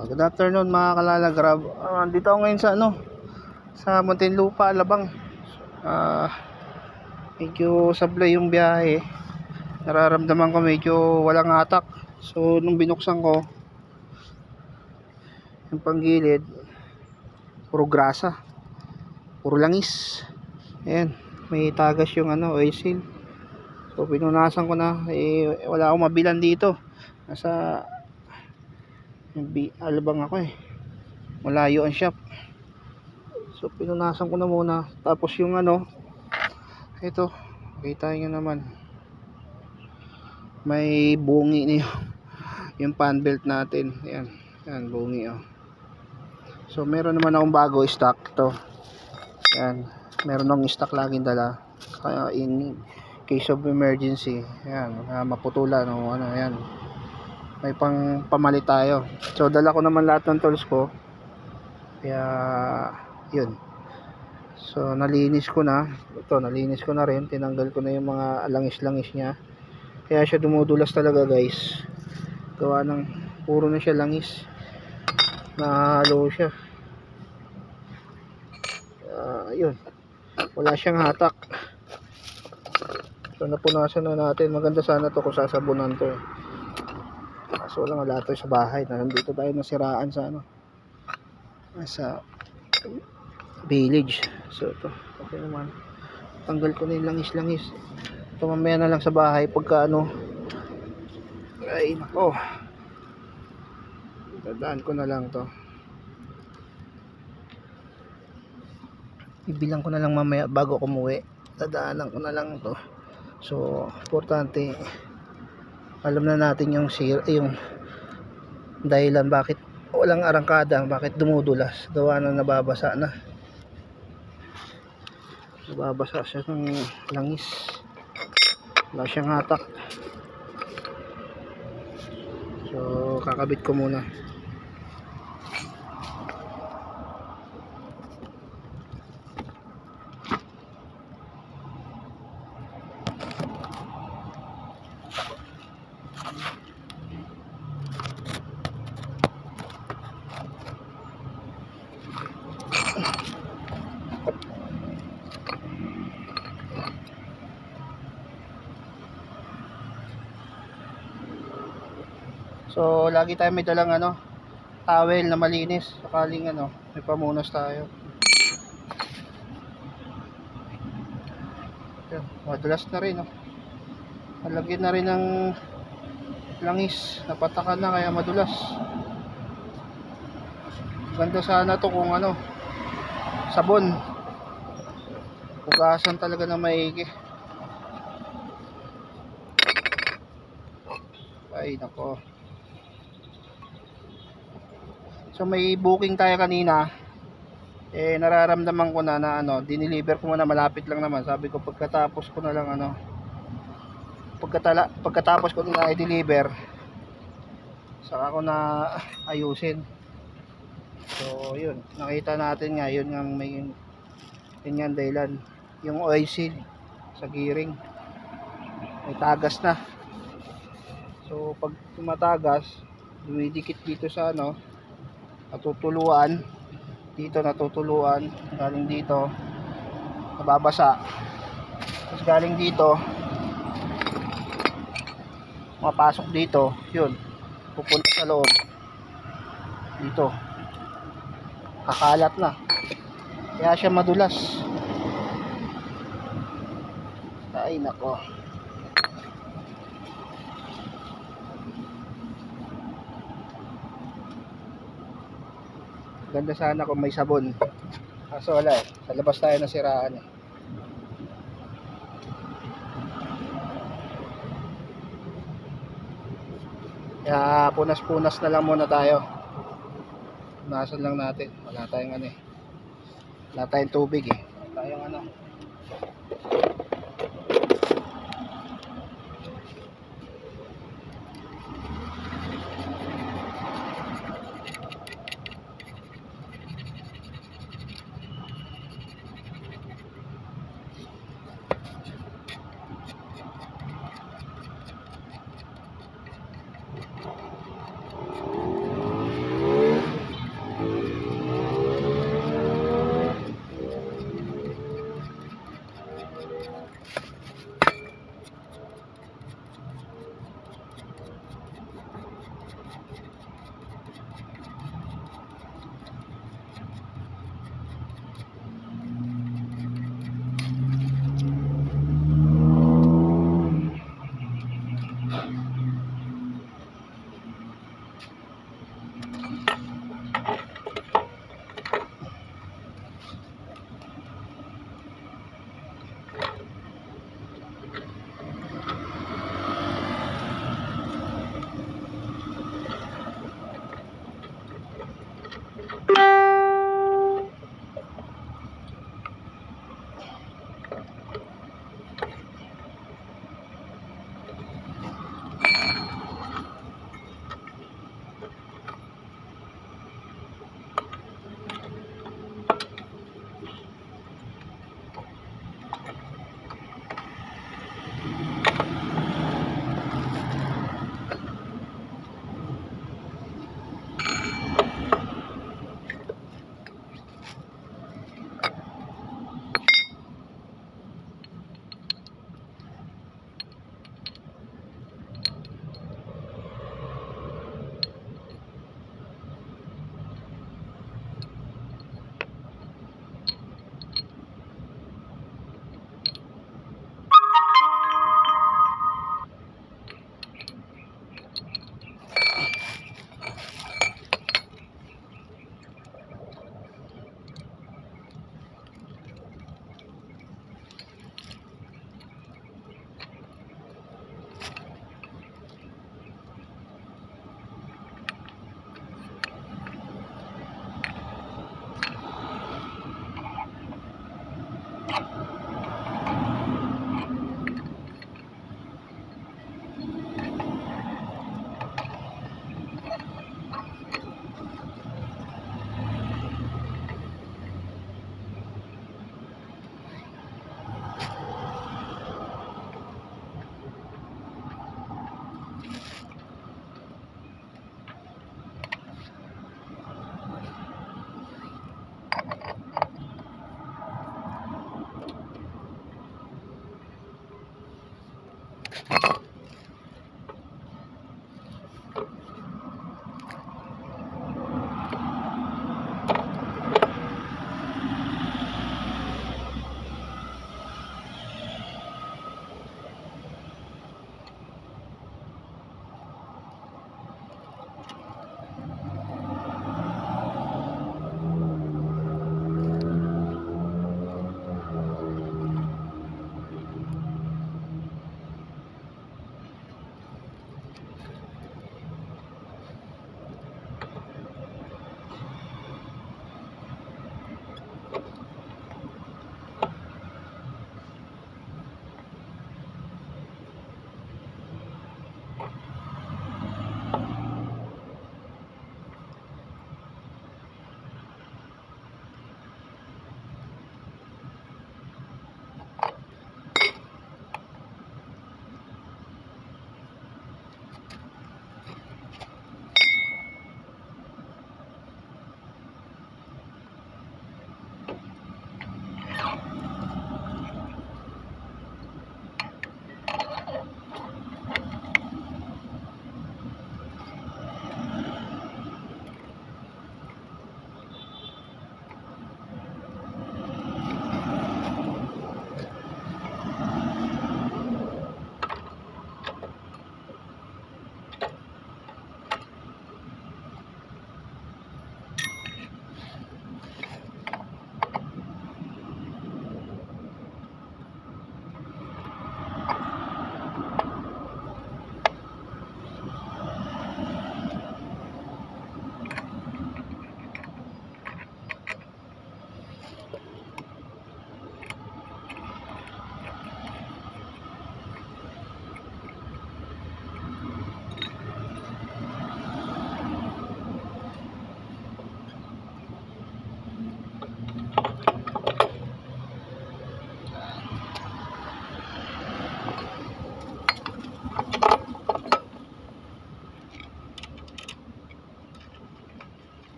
Good afternoon mga kalalagrab. Dito ako ngayon sa sa Muntinlupa, Alabang. Medyo sablay yung biyahe. Nararamdaman ko medyo walang hatak. So nung binuksan ko yung panggilid, puro grasa, puro langis. Ayan, may tagas yung oil seal. So pinunasan ko na, wala akong mabilan dito. Nasa Alabang ako malayo ang shop. So pinunasan ko na muna. Tapos yung ito, kita nyo naman, may bungi niyo yung fan belt natin. Yan bungi So meron naman akong bago stock to. Yan, meron akong stock laging dala, kaya in case of emergency, maputulan yan, may pamalit tayo. So dala ko naman lahat ng tools ko, kaya yun. So nalinis ko na rin, tinanggal ko na yung mga langis niya. Kaya siya dumudulas talaga guys, gawa ng puro na siya langis, nahalo siya. Yun, wala siyang hatak. So napunasan na natin. Maganda sana to kung sasabunan to kaso lang wala to sa bahay. Nandito tayo nasiraan sa sa village. So ito, okay naman. Tanggal ko na yung langis. Ito mamaya na lang sa bahay pagka ay nako, dadaan ko na lang to. Ibilang ko na lang mamaya bago ko umuwi. Dadaanan ko na lang to. So importante, alam na natin yung dahilan bakit walang arangkada, bakit dumudulas. Gawa na nababasa siya ng langis, wala siyang hatak. So kakabit ko muna. So lagi tayo may dalang towel na malinis sakaling may pamunas tayo. Yan, madulas na rin Nalagyan na rin ng langis, napatakan na kaya madulas. Ganda sana to kung sabon, hugasan talaga na maigi. Ay nako. So may booking tayo kanina, nararamdaman ko na dineliver ko muna, malapit lang naman. Sabi ko pagkatapos ko na lang pagkatapos ko na i-deliver, saka ko na ayusin. So yun, nakita natin nga yun nga yung dahilan, yung oil seal sa gearing may tagas na. So pag tumatagas, dumidikit dito sa natutuluan galing dito, nababasa, tapos galing dito mapasok dito, yun, pupunta sa loob dito, kakalat na, kaya siya madulas. Ay nako, ganda sana kung may sabon, kaso wala sa labas tayo nasiraan kaya punas na lang muna tayo. Punasan lang natin, wala tayong tubig wala tayong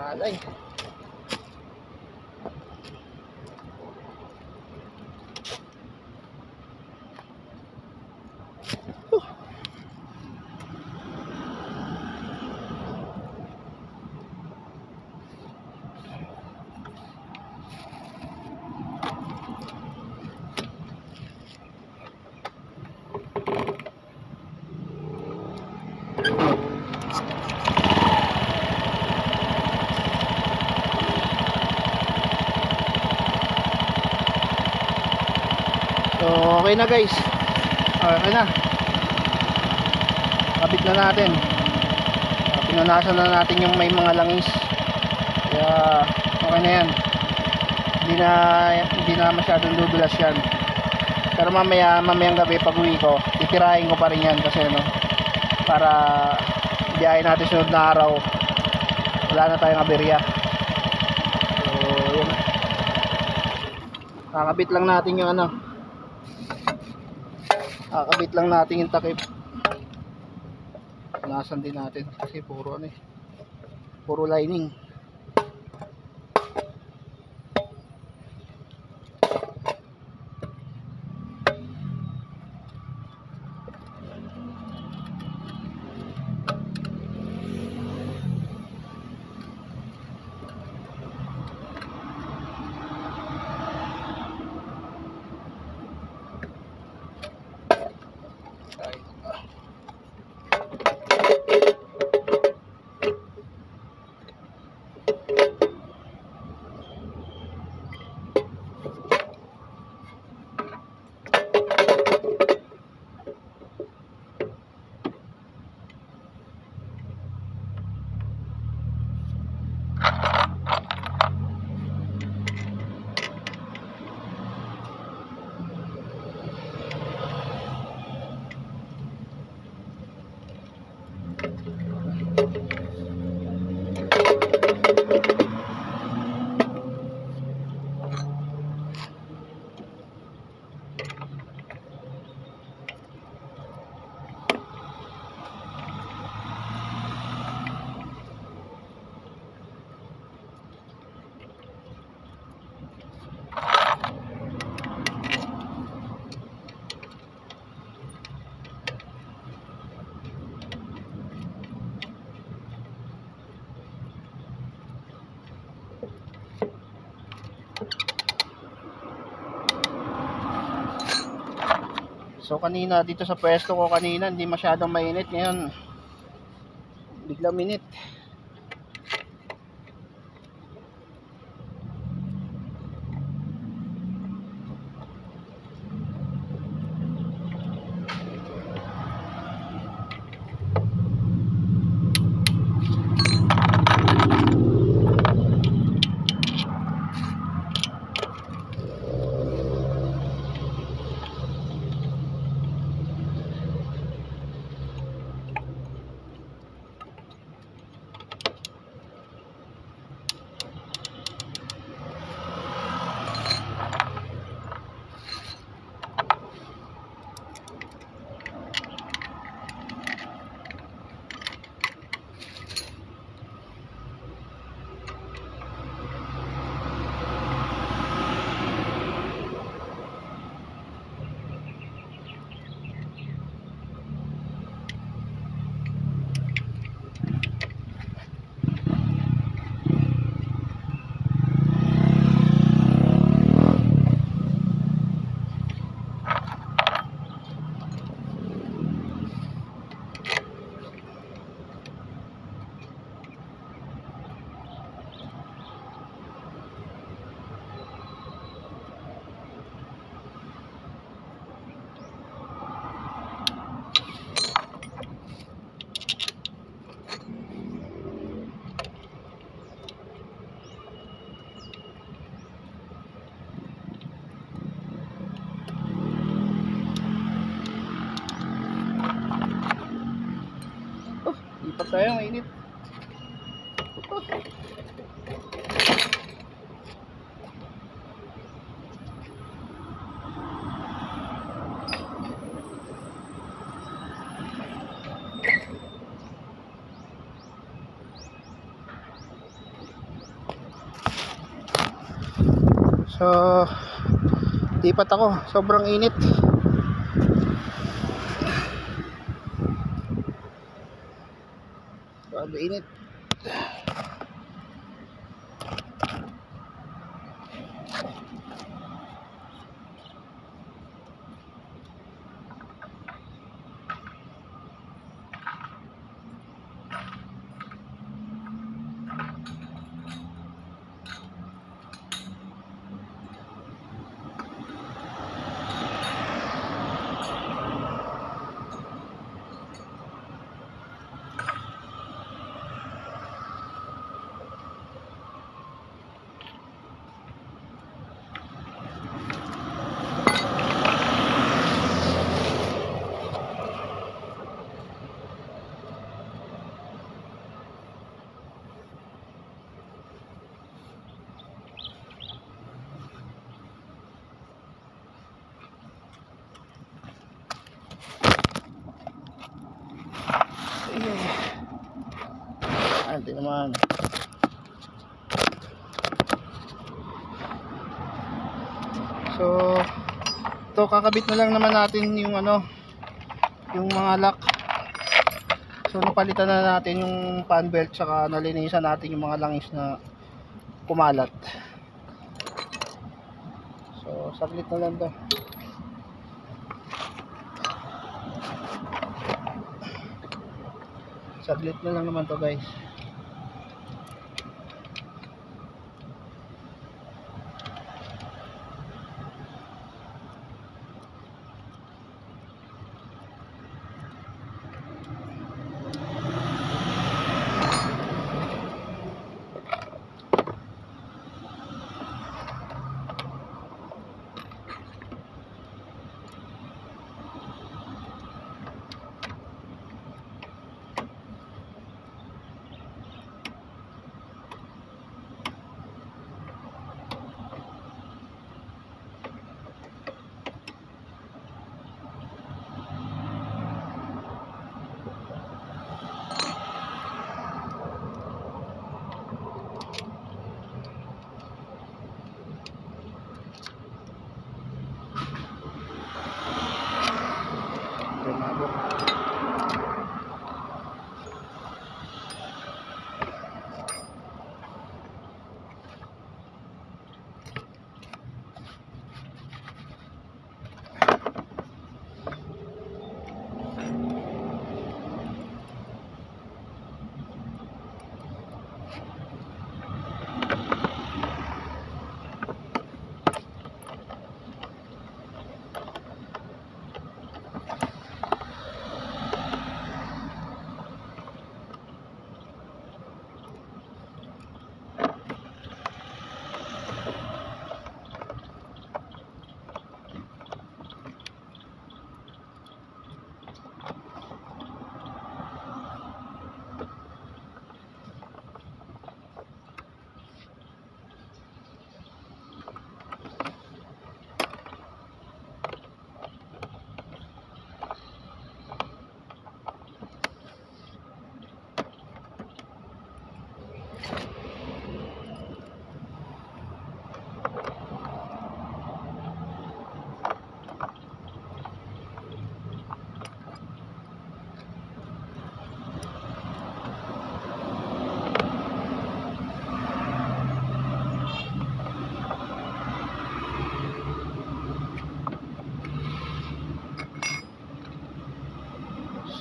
Alay. So, okay na guys. Okay na. Kabit na natin. Pinunasan na natin yung may mga langis. Kaya okay na yan. Hindi na masyadong dudulas yan. Pero mamayang gabi pag uwi ko, titirahin ko pa rin yan kasi para biyahe natin sunod na araw. Wala na tayong aberya. So, yun. Kakabit lang natin yung kakabit lang natin yung takip. Punasan din natin kasi puro lining. So kanina dito sa pwesto ko kanina hindi masyadong mainit, ngayon biglang minit. Lipat tayo, mainit. So lipat ako, sobrang init. Grabe init. Hindi naman. So ito, kakabit na lang naman natin yung ano, yung mga lock. So napalitan na natin yung fan belt, saka nalinisan natin yung mga langis na kumalat. So saglit na lang to. Saglit na lang naman to guys.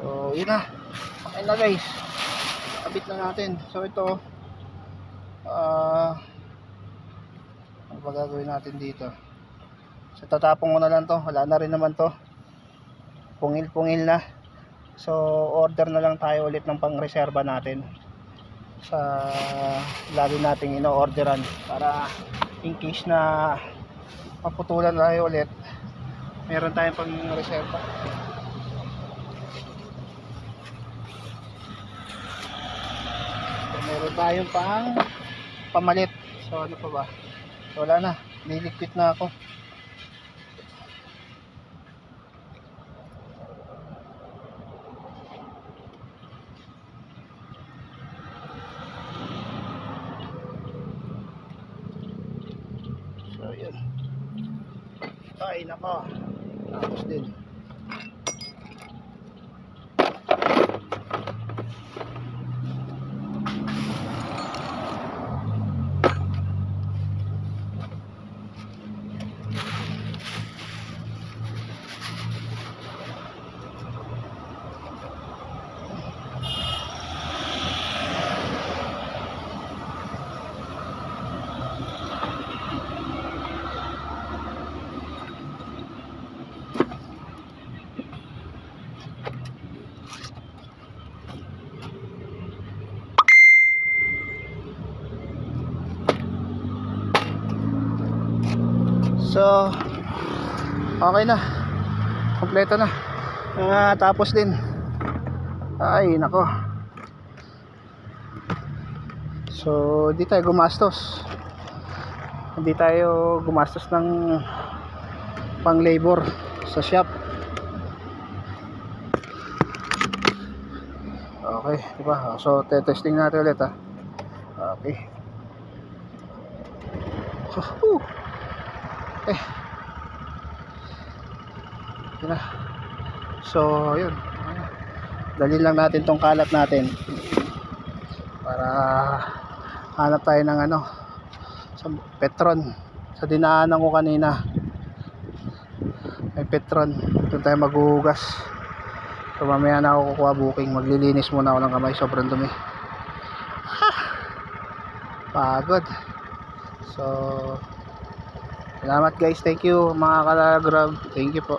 So yun na, okay na guys, kabit na natin. So ito ano ba gagawin natin dito? So tatapong ko na lang to, wala na rin naman to, pungil na. So order na lang tayo ulit ng pang reserva natin sa lagi nating ino-orderan, para in case na maputulan tayo ulit, meron tayong pang reserva. Meron tayong pamalit. So ano pa ba? So, wala na, niliquid na ako. So So yun. Ay nako, tapos din. So okay na, kompleto na. Tapos din. Ay nako. So hindi tayo gumastos. Hindi tayo gumastos ng pang labor sa shop. Okay, diba? So testing natin ulit ha. Okay. Yun na. So yun, dalhin lang natin tong kalat natin para hanap tayo ng ano sa Petron. Sa dinaanan ko kanina may Petron, doon tayo maghuhugas. So mamaya na ako kukuha booking, maglilinis muna ako ng kamay, sobrang dumi. Pagod. So salamat guys, thank you mga ka-grab, thank you po.